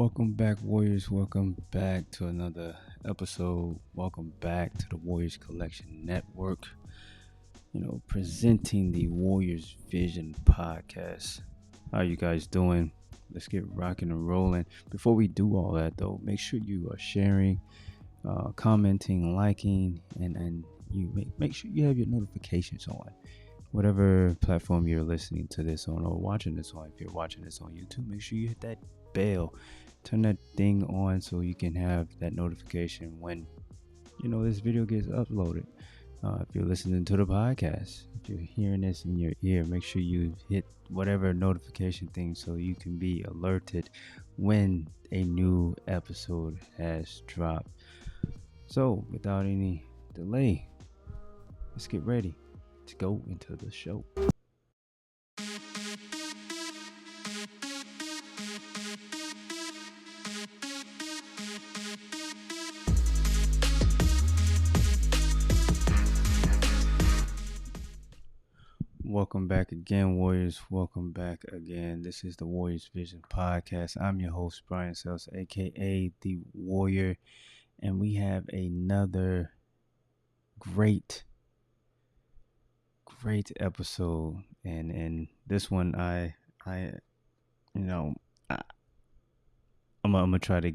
Welcome back, Warriors. Welcome back to another episode. Welcome back to the Warriors Collection Network. Presenting the Warriors Vision podcast. How you guys doing? Let's get rocking and rolling. Before we do all that, though, make sure you are sharing, commenting, liking, and you make sure you have your notifications on. Whatever platform you're listening to this on or watching this on. If you're watching this on YouTube, make sure you hit that bell, turn that thing on so you can have that notification when this video gets uploaded. If you're listening to the podcast, if you're hearing this in your ear, make sure you hit whatever notification thing so you can be alerted when a new episode has dropped. So without any delay, let's get ready to go into the show. Welcome back again, Warriors. Welcome back again. This is the Warriors Vision podcast. I'm your host, Brian Sells, aka The Warrior, and we have another great episode. And this one, I'm gonna try to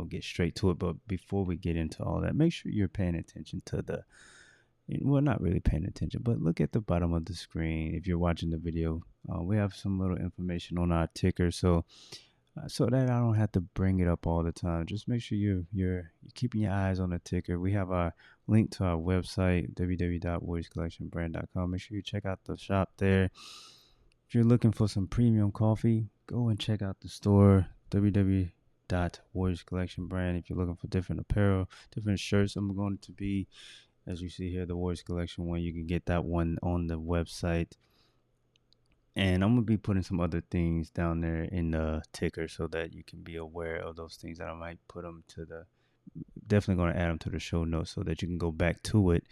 get straight to it. But before we get into all that, make sure you're paying attention to not really paying attention, but look at the bottom of the screen. If you're watching the video, we have some little information on our ticker, so that I don't have to bring it up all the time. Just make sure you're keeping your eyes on the ticker. We have our link to our website, www.warriorscollectionbrand.com. Make sure you check out the shop there. If you're looking for some premium coffee, go and check out the store, www.warriorscollectionbrand. If you're looking for different apparel, different shirts, I'm going to be, as you see here, the Warriors Collection one. You can get that one on the website. And I'm going to be putting some other things down there in the ticker so that you can be aware of those things that I might put them definitely going to add them to the show notes so that you can go back to it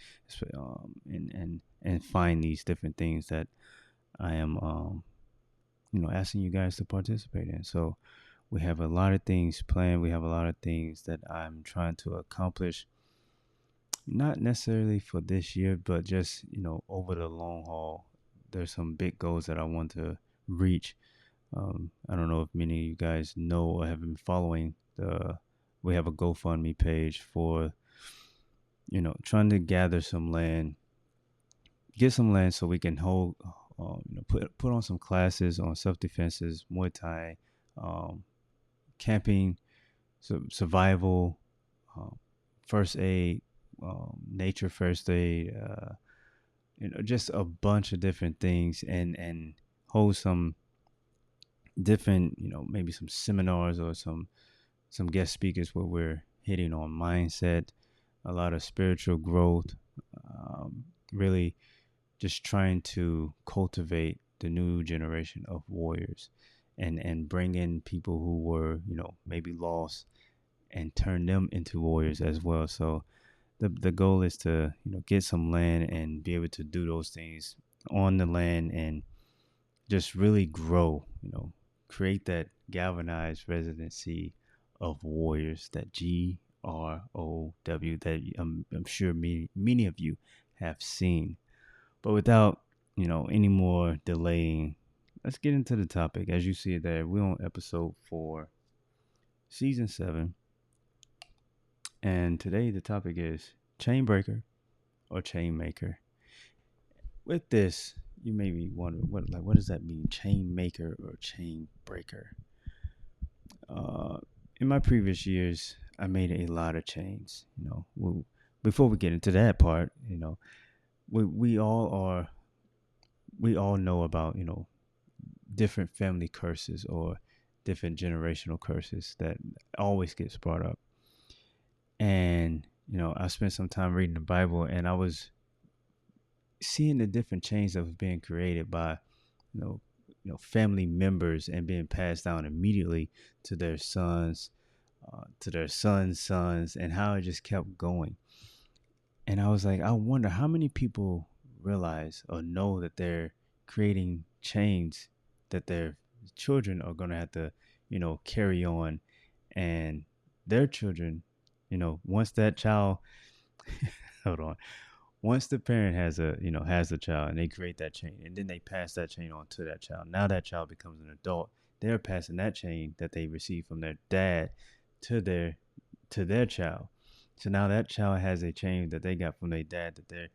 and find these different things that I am, asking you guys to participate in. So we have a lot of things planned. We have a lot of things that I'm trying to accomplish. Not necessarily for this year, but just, over the long haul. There's some big goals that I want to reach. I don't know if many of you guys know or have been following we have a GoFundMe page for, trying to gather some land, get some land so we can hold, put on some classes on self-defenses, Muay Thai, camping, survival, first aid, nature first aid, just a bunch of different things, and hold some different, maybe some seminars or some guest speakers where we're hitting on mindset, a lot of spiritual growth, really just trying to cultivate the new generation of warriors and bring in people who were, maybe lost and turn them into warriors as well. So the goal is to, get some land and be able to do those things on the land and just really grow, create that galvanized residency of warriors, that GROW that I'm sure many of you have seen. But without, any more delaying, let's get into the topic. As you see it there, we're on episode 4, season 7. And today the topic is chain breaker or chain maker. With this, you may be wondering, what does that mean? Chain maker or chain breaker? In my previous years, I made a lot of chains. Before we get into that part, we all know about, different family curses or different generational curses that always gets brought up. And, I spent some time reading the Bible, and I was seeing the different chains that was being created by, family members and being passed down immediately to their sons, to their sons' sons, and how it just kept going. And I was like, I wonder how many people realize or know that they're creating chains that their children are going to have to, carry on and their children, once that child, hold on, once the parent has a child and they create that chain and then they pass that chain on to that child, now that child becomes an adult, they're passing that chain that they received from their dad to their child. So now that child has a chain that they got from their dad that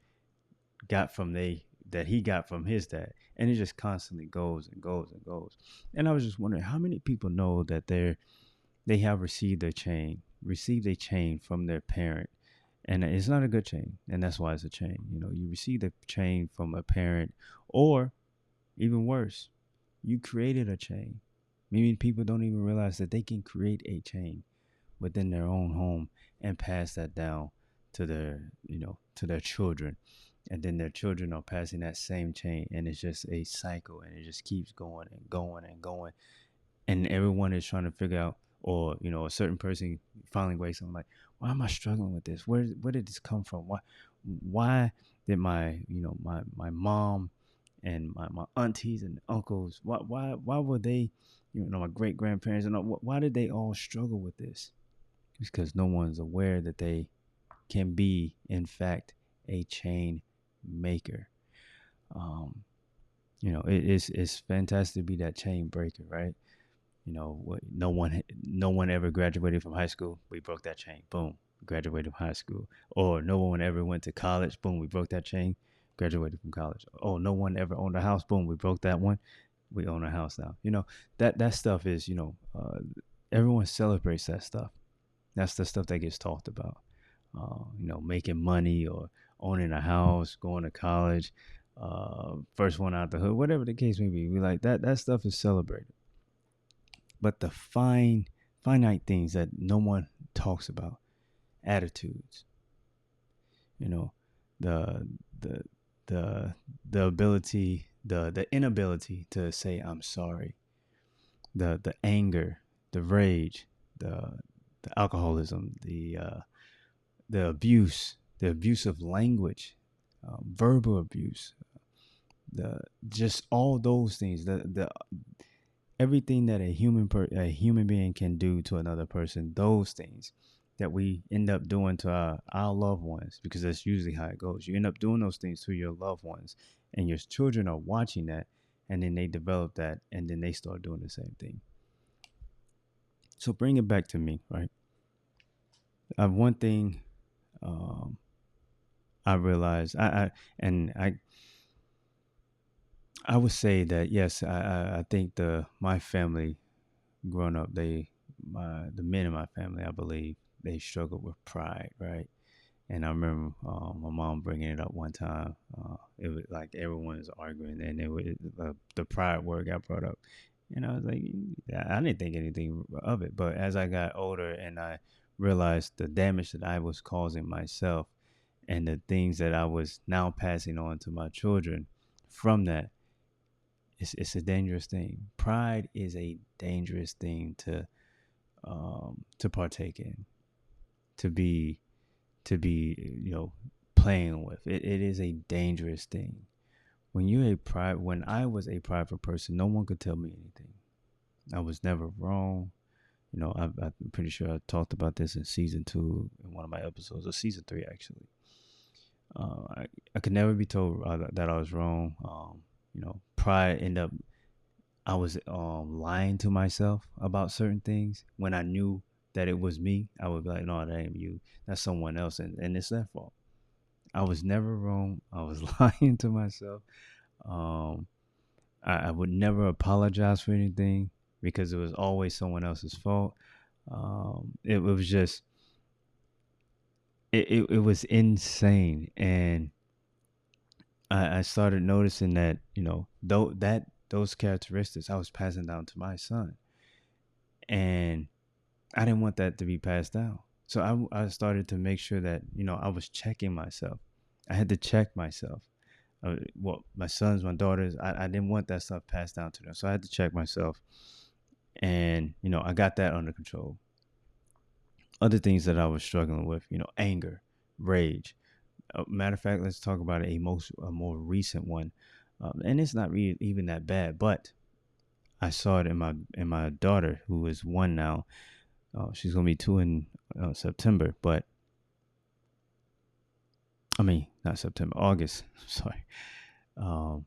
he got from his dad, and it just constantly goes and goes and goes. And I was just wondering how many people know that they have received a chain from their parent, and it's not a good chain, and that's why it's a chain. You receive a chain from a parent, or even worse, you created a chain. Meaning people don't even realize that they can create a chain within their own home and pass that down to their children, and then their children are passing that same chain, and it's just a cycle, and it just keeps going and going and going, and everyone is trying to figure out, or a certain person finally wakes up like, why am I struggling with this? Where did this come from? Why did my mom and my aunties and uncles, why were they, my great grandparents, and why did they all struggle with this? It's because no one's aware that they can be, in fact, a chain maker. It's fantastic to be that chain breaker, right? No one ever graduated from high school. We broke that chain. Boom, graduated from high school. Or no one ever went to college. Boom, we broke that chain. Graduated from college. Oh, no one ever owned a house. Boom, we broke that one. We own a house now. That stuff is, everyone celebrates that stuff. That's the stuff that gets talked about. Making money or owning a house, going to college, first one out the hood, whatever the case may be. We like that. That stuff is celebrated. But the finite things that no one talks about, attitudes, the the the ability, the inability to say I'm sorry, the anger, the rage, the alcoholism, the abuse, the abusive language, verbal abuse, just all those things, the everything that a human being can do to another person, those things that we end up doing to our loved ones, because that's usually how it goes. You end up doing those things to your loved ones, and your children are watching that, and then they develop that, and then they start doing the same thing. So bring it back to me, right? One thing I realized, I would say that yes, I think my family growing up, the men in my family, I believe they struggled with pride, right? And I remember my mom bringing it up one time. It was like everyone was arguing, and the pride word got brought up, and I was like, I didn't think anything of it. But as I got older and I realized the damage that I was causing myself, and the things that I was now passing on to my children from that, it's a dangerous thing. Pride is a dangerous thing to partake in, to be playing with. It is a dangerous thing. When I was a prideful person, no one could tell me anything. I was never wrong. I'm pretty sure I talked about this in season 2 in one of my episodes, or season 3 actually. I could never be told that I was wrong. Pride I was lying to myself about certain things. When I knew that it was me, I would be like, no, that ain't you. That's someone else, and it's their fault. I was never wrong. I was lying to myself. I would never apologize for anything because it was always someone else's fault. It was just, it was insane. And I started noticing that, those characteristics I was passing down to my son. And I didn't want that to be passed down. So I started to make sure that, I was checking myself. I had to check myself. My sons, my daughters, I didn't want that stuff passed down to them. So I had to check myself. And, I got that under control. Other things that I was struggling with, anger, rage. Matter of fact, let's talk about a more recent one. And it's not really even that bad, but I saw it in my daughter, who is 1 now. She's gonna be 2 in September, but I mean not September, August. Sorry. Um,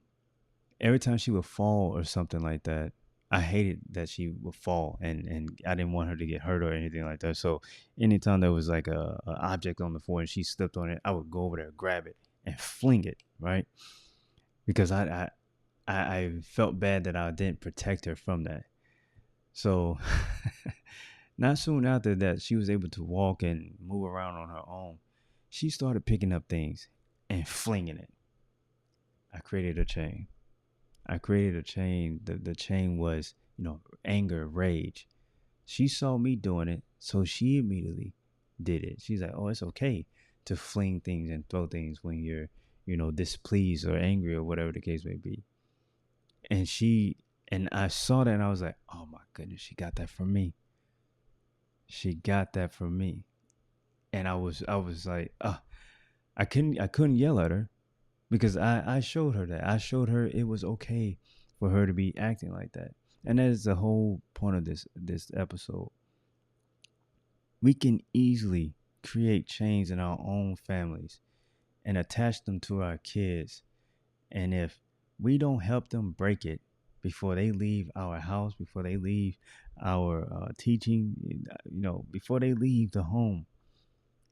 every time she would fall or something like that, I hated that she would fall, and I didn't want her to get hurt or anything like that. So anytime there was like a object on the floor and she slipped on it, I would go over there, grab it, and fling it, right? Because I felt bad that I didn't protect her from that. So not soon after that, she was able to walk and move around on her own. She started picking up things and flinging it. I created a chain. I created a chain. The chain was, anger, rage. She saw me doing it, so she immediately did it. She's like, oh, it's okay to fling things and throw things when you're, displeased or angry or whatever the case may be. And I saw that and I was like, oh my goodness, she got that from me. She got that from me. And I was like, I couldn't yell at her because I showed her that. I showed her it was okay for her to be acting like that. And that is the whole point of this episode. We can easily create chains in our own families and attach them to our kids. And if we don't help them break it before they leave our house, before they leave our teaching, before they leave the home,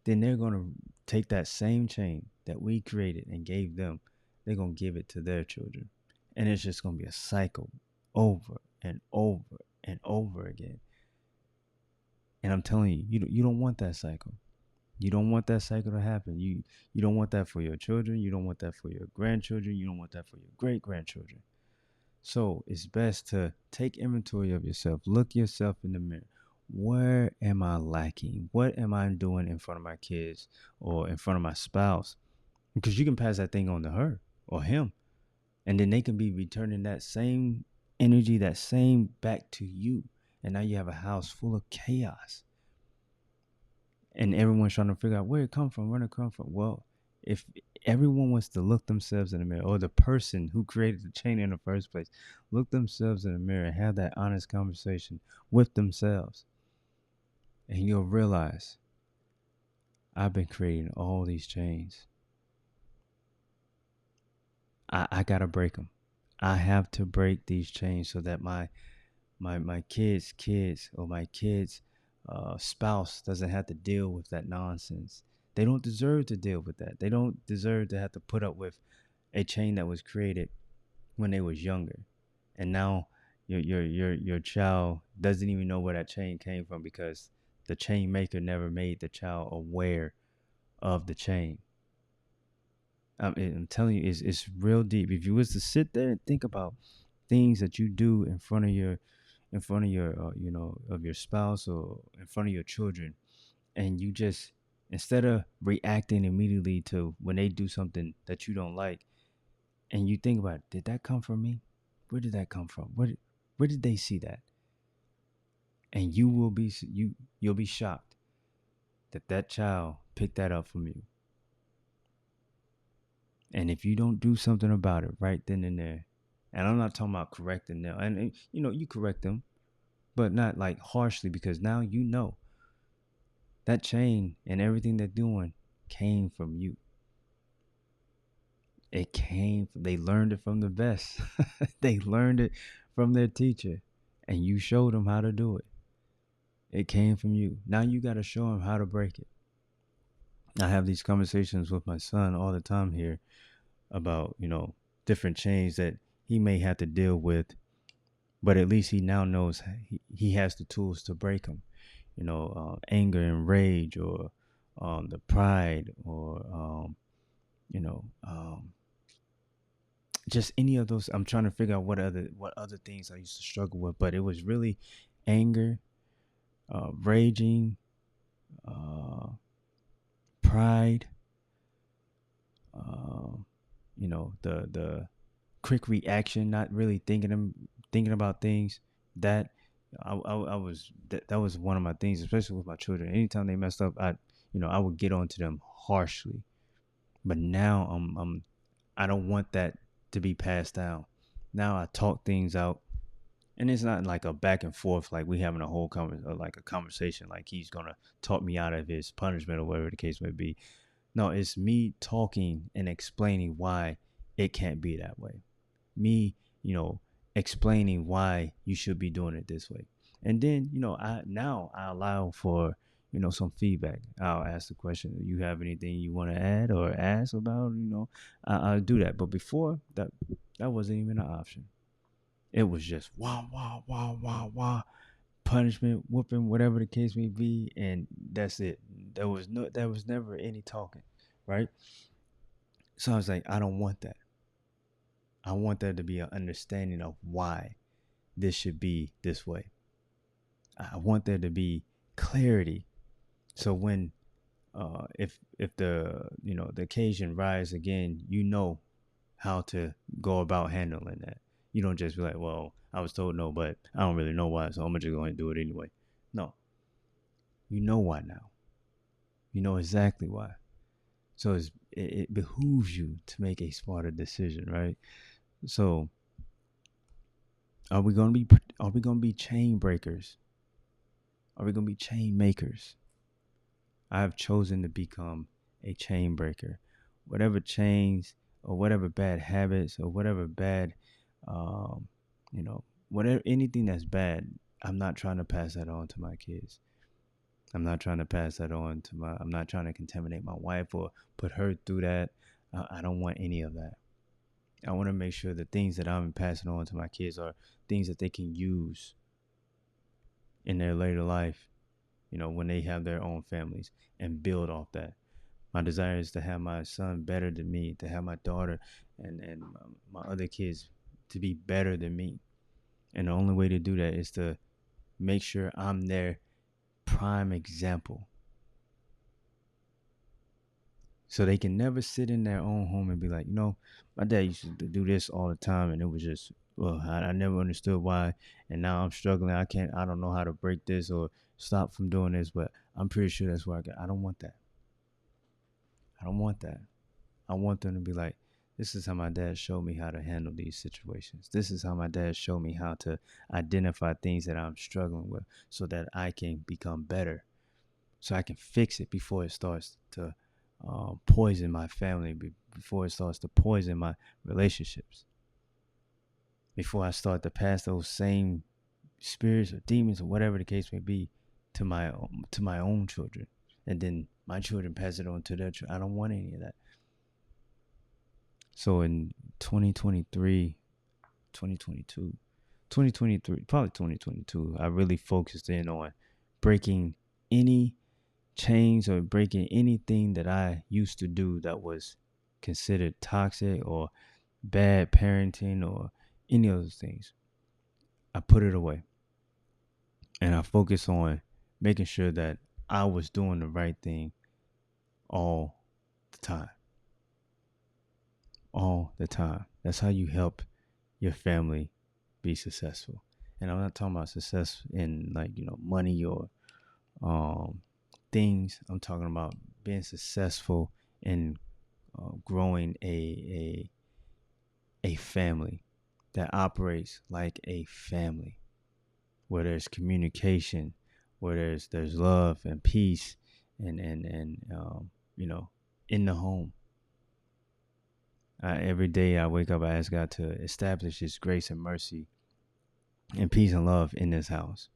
then they're going to take that same chain that we created and gave them. They're going to give it to their children. And it's just going to be a cycle over and over and over again. And I'm telling you, you don't want that cycle. You don't want that cycle to happen. You don't want that for your children. You don't want that for your grandchildren. You don't want that for your great grandchildren. So it's best to take inventory of yourself. Look yourself in the mirror. Where am I lacking? What am I doing in front of my kids or in front of my spouse? Because you can pass that thing on to her or him. And then they can be returning that same energy, that same back to you. And now you have a house full of chaos. And everyone's trying to figure out where it come from, where it come from. Well, if everyone wants to look themselves in the mirror, or the person who created the chain in the first place, look themselves in the mirror and have that honest conversation with themselves, and you'll realize I've been creating all these chains. I gotta break them. I have to break these chains so that my kids or my kids spouse doesn't have to deal with that nonsense. They don't deserve to deal with that. They don't deserve to have to put up with a chain that was created when they was younger, and now your child doesn't even know where that chain came from because the chain maker never made the child aware of the chain. I'm telling you, it's real deep. If you was to sit there and think about things that you do in front of your of your spouse or in front of your children, and you just, instead of reacting immediately to when they do something that you don't like, and you think about, did that come from me? Where did that come from? Where did they see that? And you'll be shocked that child picked that up from you. And if you don't do something about it right then and there, and I'm not talking about correcting them, and you correct them, but not like harshly, because now that chain and everything they're doing came from you. They learned it from the best. They learned it from their teacher, and you showed them how to do it. It came from you. Now you got to show them how to break it. I have these conversations with my son all the time here about, different chains that he may have to deal with, but at least he now knows he has the tools to break them. Anger and rage, or the pride, or you know, just any of those. I'm trying to figure out what other things I used to struggle with, but it was really anger, raging, pride, the quick reaction, not really thinking about things. That I was that was one of my things, especially with my children. Anytime they messed up, I would get onto them harshly. But now I don't want that to be passed down. Now I talk things out. And it's not like a back and forth, like we having a whole like a conversation, like he's gonna talk me out of his punishment or whatever the case may be. No, it's me talking and explaining why it can't be that way. Me, explaining why you should be doing it this way. And then, I allow for, some feedback. I'll ask the question, you have anything you want to add or ask about, I'll do that. But before that wasn't even an option. It was just wah, wah, wah, wah, wah, punishment, whooping, whatever the case may be. And that's it. There was never any talking. Right. So I was like, I don't want that. I want there to be an understanding of why this should be this way. I want there to be clarity. So when if the occasion rise again, how to go about handling that. You don't just be like, well, I was told no, but I don't really know why, so I'm just going to do it anyway. No, you know why now. You know exactly why. So it behooves you to make a smarter decision, right? So are we gonna be chain breakers? Are we gonna be chain makers? I have chosen to become a chain breaker. Whatever chains or whatever bad habits or whatever bad, um, whatever anything that's bad, I'm not trying to pass that on to my kids. I'm not trying to pass that on to I'm not trying to contaminate my wife or put her through that. I don't want any of that. I want to make sure the things that I'm passing on to my kids are things that they can use in their later life, when they have their own families and build off that. My desire is to have my son better than me, to have my daughter and my other kids to be better than me. And the only way to do that is to make sure I'm their prime example. So they can never sit in their own home and be like, my dad used to do this all the time, and it was just, well, I never understood why, and now I'm struggling. I don't know how to break this or stop from doing this, but I'm pretty sure that's where I don't want that. I don't want that. I want them to be like, this is how my dad showed me how to handle these situations. This is how my dad showed me how to identify things that I'm struggling with so that I can become better, so I can fix it before it starts to poison my family, before it starts to poison my relationships, before I start to pass those same spirits or demons or whatever the case may be to my own children, and then my children pass it on to their children. I don't want any of that. So in 2023, 2022, 2023, probably 2022, I really focused in on breaking any chains or breaking anything that I used to do that was considered toxic or bad parenting or any of those things. I put it away and I focus on making sure that I was doing the right thing all the time. All the time. That's how you help your family be successful. And I'm not talking about success in money or things. I'm talking about being successful in growing a family that operates like a family, where there's communication, where there's love and peace, and in the home. Every day I wake up, I ask God to establish His grace and mercy and peace and love in this house.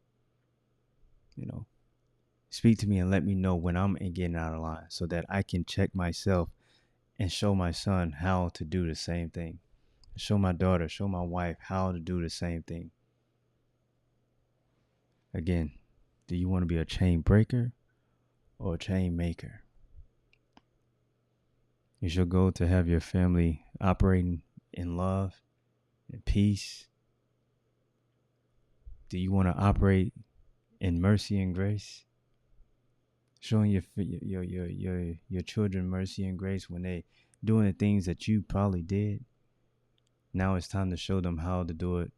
Speak to me and let me know when I'm getting out of line so that I can check myself and show my son how to do the same thing. Show my daughter, show my wife how to do the same thing. Again, do you want to be a chain breaker or a chain maker? Is your goal to have your family operating in love and peace? Do you want to operate in mercy and grace? Showing your children mercy and grace when they doing the things that you probably did. Now it's time to show them how to do it,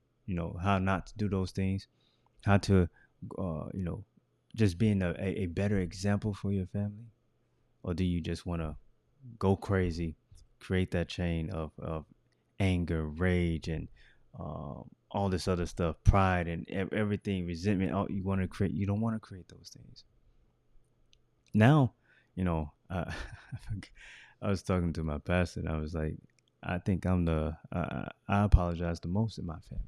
how not to do those things, how to, just being a better example for your family. Or do you just want to go crazy, create that chain of anger, rage, and all this other stuff, pride and everything, resentment. All you want to create, you don't want to create those things. Now, I was talking to my pastor, and I was like, I think I apologize the most in my family.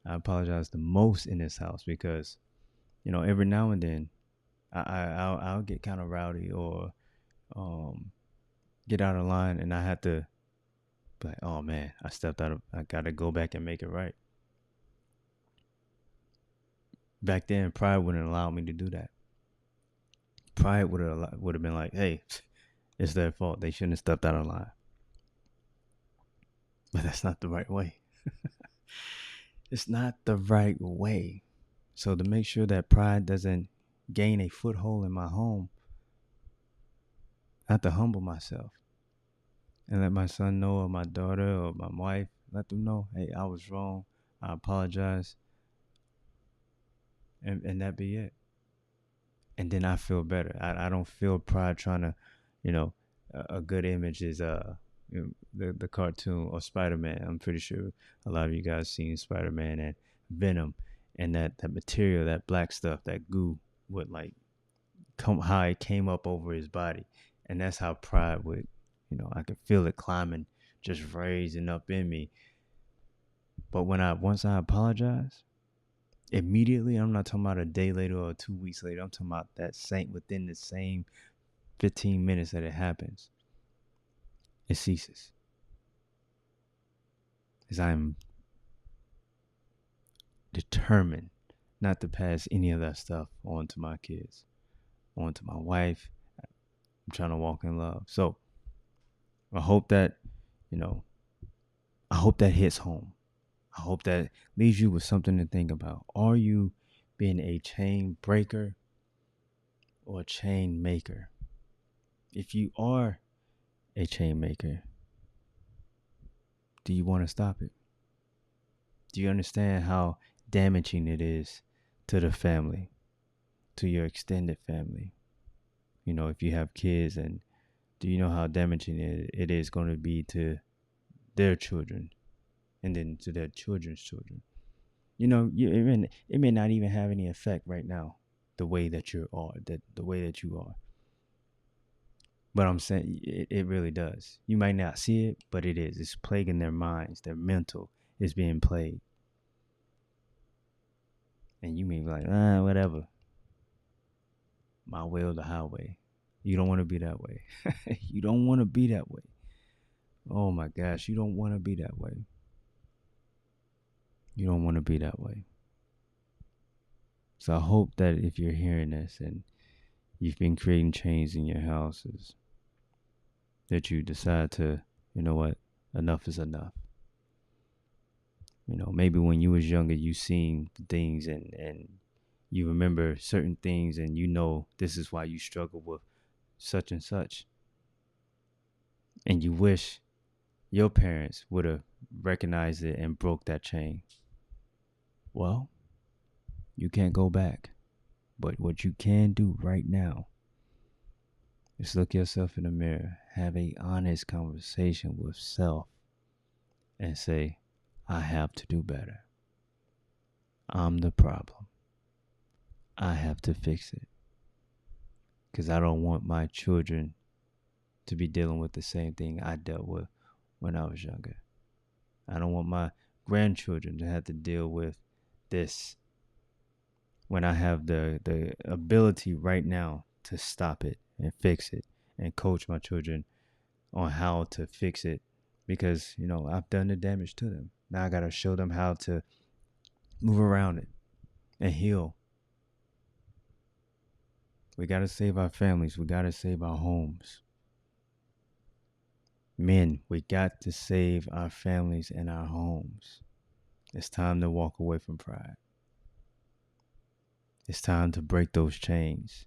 I apologize the most in this house because, every now and then I'll get kind of rowdy or um, get out of line, and I had to be like, oh man, I got to go back and make it right. Back then, pride wouldn't allow me to do that. Pride would have been like, hey, it's their fault. They shouldn't have stepped out of line. But that's not the right way. It's not the right way. So to make sure that pride doesn't gain a foothold in my home, I have to humble myself and let my son know, or my daughter, or my wife, let them know, hey, I was wrong. I apologize. And that be it. And then I feel better. I don't feel pride trying to, a good image is the cartoon or Spider-Man. I'm pretty sure a lot of you guys seen Spider-Man and Venom, and that material, that black stuff, that goo would like come how it came up over his body, and that's how pride would, I could feel it climbing, just raising up in me. But once I apologize, immediately, I'm not talking about a day later or 2 weeks later. I'm talking about that same within the same 15 minutes that it happens, it ceases. As I'm determined not to pass any of that stuff on to my kids, on to my wife. I'm trying to walk in love. So I hope that, I hope that hits home. I hope that leaves you with something to think about. Are you being a chain breaker or a chain maker? If you are a chain maker, do you want to stop it? Do you understand how damaging it is to the family, to your extended family? If you have kids, and do you know how damaging it is going to be to their children and then to their children's children? It may not even have any effect right now, the way that you are, the way that you are. But I'm saying it really does. You might not see it, but it is. It's plaguing their minds. Their mental is being plagued. And you may be like, whatever. My way or the highway. You don't want to be that way. You don't want to be that way. Oh my gosh, you don't want to be that way. You don't want to be that way. So I hope that if you're hearing this and you've been creating change in your houses, that you decide to, you know what, enough is enough. Maybe when you was younger, you seen things and you remember certain things, and this is why you struggle with such and such. And you wish your parents would have recognized it and broke that chain. Well, you can't go back. But what you can do right now is look yourself in the mirror, have a honest conversation with self, and say, I have to do better. I'm the problem. I have to fix it. Because I don't want my children to be dealing with the same thing I dealt with when I was younger. I don't want my grandchildren to have to deal with this when I have the ability right now to stop it and fix it and coach my children on how to fix it, because I've done the damage to them. Now I got to show them how to move around it and heal. We got to save our families. We got to save our homes. Men, we got to save our families and our homes. It's time to walk away from pride. It's time to break those chains.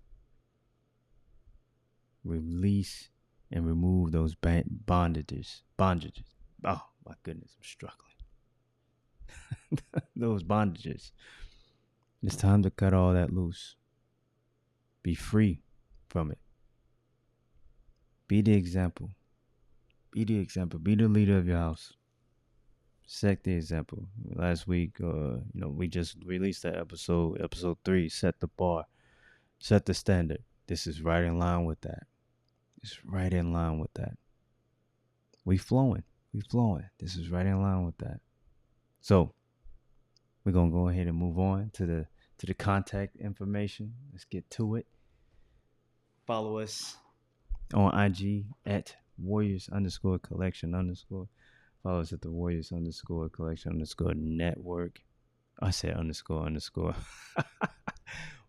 Release and remove those bondages. Oh, my goodness, I'm struggling. Those bondages. It's time to cut all that loose. Be free from it. Be the example. Be the example. Be the leader of your house. Set the example. Last week, we just released that episode 3. Set the bar, set the standard. This is right in line with that. It's right in line with that. We flowing. This is right in line with that. So we're gonna go ahead and move on to the contact information. Let's get to it. Follow us on IG at Warriors_collection_. Follow us at the Warriors_collection_network. I said underscore.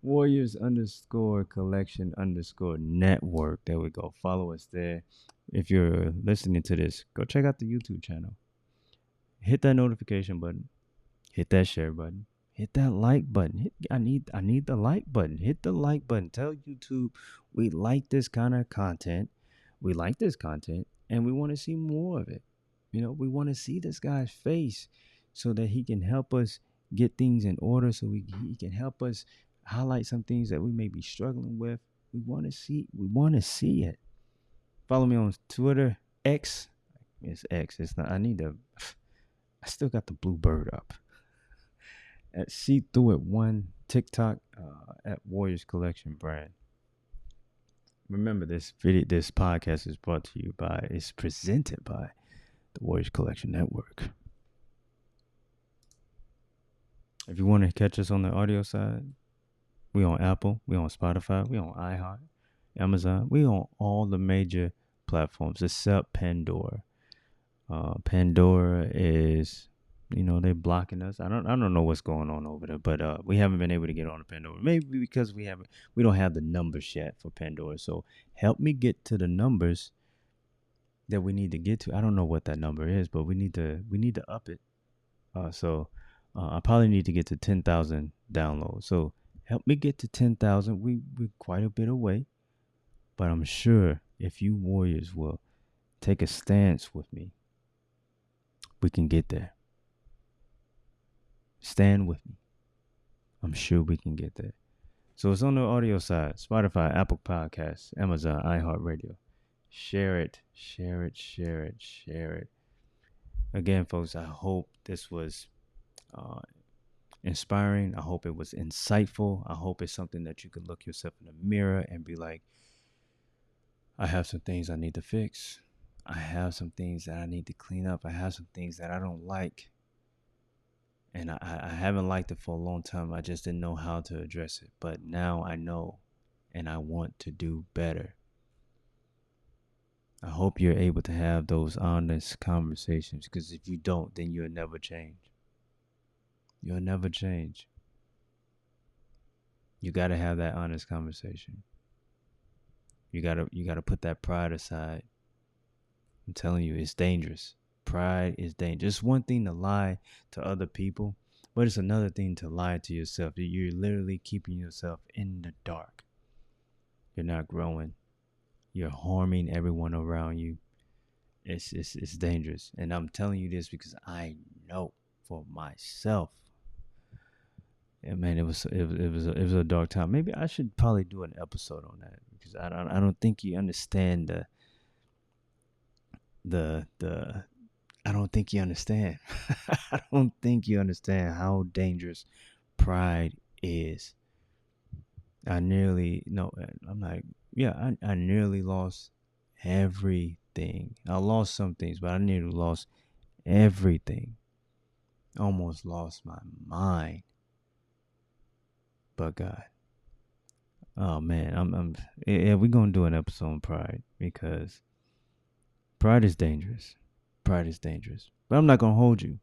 Warriors_collection_network. There we go. Follow us there. If you're listening to this, go check out the YouTube channel. Hit that notification button. Hit that share button. Hit that like button. I need the like button. Hit the like button. Tell YouTube we like this kind of content. We like this content and we want to see more of it. We want to see this guy's face so that he can help us get things in order, so he can help us highlight some things that we may be struggling with. We want to see it. Follow me on Twitter, X. It's X. It's not. I still got the blue bird up. At See Through It 1, TikTok, at Warriors Collection Brand. Remember, this podcast is presented by the Warriors Collection Network. If you want to catch us on the audio side, we on Apple, we on Spotify, we on iHeart, Amazon, we on all the major platforms except Pandora. Pandora is, they're blocking us. I don't know what's going on over there, but we haven't been able to get on the Pandora. Maybe because we don't have the numbers yet for Pandora. So help me get to the numbers that we need to get to. I don't know what that number is, but we need to up it. So I probably need to get to 10,000 downloads. So help me get to 10,000. We're quite a bit away, but I'm sure if you Warriors will take a stance with me, we can get there. Stand with me. I'm sure we can get there. So it's on the audio side: Spotify, Apple Podcasts, Amazon, iHeartRadio. Share it. Again, folks, I hope this was inspiring. I hope it was insightful. I hope it's something that you could look yourself in the mirror and be like, I have some things I need to fix. I have some things that I need to clean up. I have some things that I don't like. And I haven't liked it for a long time. I just didn't know how to address it. But now I know, and I want to do better. I hope you're able to have those honest conversations, because if you don't, then you'll never change. You'll never change. You got to have that honest conversation. You got to put that pride aside. I'm telling you, it's dangerous. Pride is dangerous. It's one thing to lie to other people, but it's another thing to lie to yourself. You're literally keeping yourself in the dark. You're not growing. You're harming everyone around you. It's dangerous. And I'm telling you this because I know for myself. And man, it was a dark time. Maybe I should probably do an episode on that, because I don't think you understand the I don't think you understand. I don't think you understand how dangerous pride is. I nearly lost everything. I lost some things, but I nearly lost everything. Almost lost my mind. But God. Oh man, we're gonna do an episode on pride, because pride is dangerous. Pride is dangerous. But I'm not gonna hold you.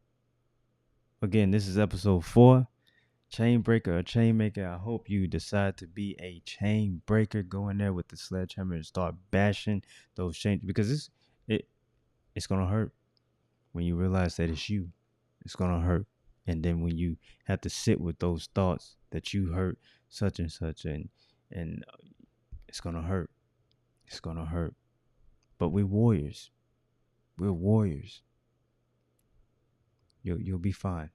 Again, this is episode 4. Chain breaker or chain maker. I hope you decide to be a chain breaker. Go in there with the sledgehammer and start bashing those chains, because it's gonna hurt when you realize that it's you. It's gonna hurt. And then when you have to sit with those thoughts that you hurt such and such, and it's gonna hurt. It's gonna hurt. But we're warriors. We're warriors. You'll be fine.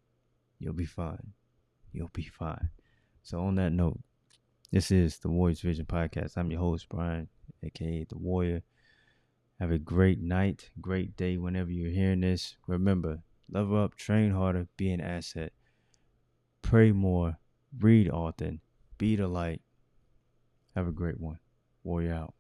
You'll be fine. You'll be fine. So on that note, this is the Warriors Vision Podcast. I'm your host, Brian, aka The Warrior. Have a great night, great day whenever you're hearing this. Remember, Level up, train harder, be an asset. Pray more, read often, be the light. Have a great one. Warrior out.